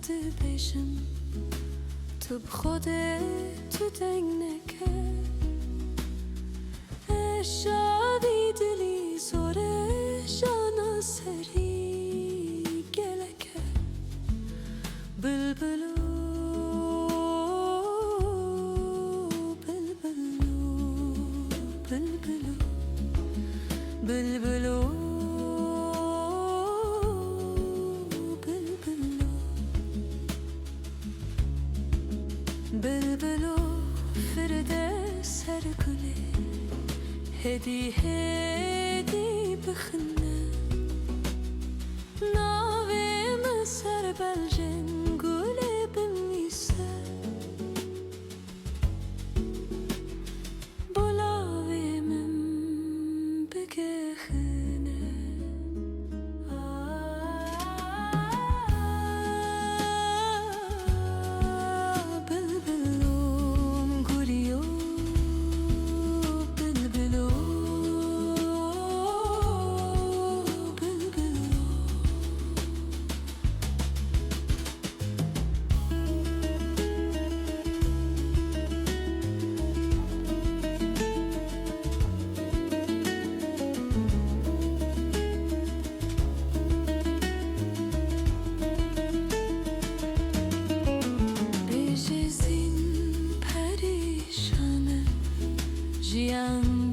کرده بشم تو خودت دنگ نکرد شادی دلی زوره جانا سری گلکه بلبلو بلبلو بلبلو بلبلو بلبلو فرده سر گله هدی هدی بخنه ناوی من سر بلجن گله بمیسه بلاوی من بگه خنه بلبلوم گلیو بلبلو پریشانه جیان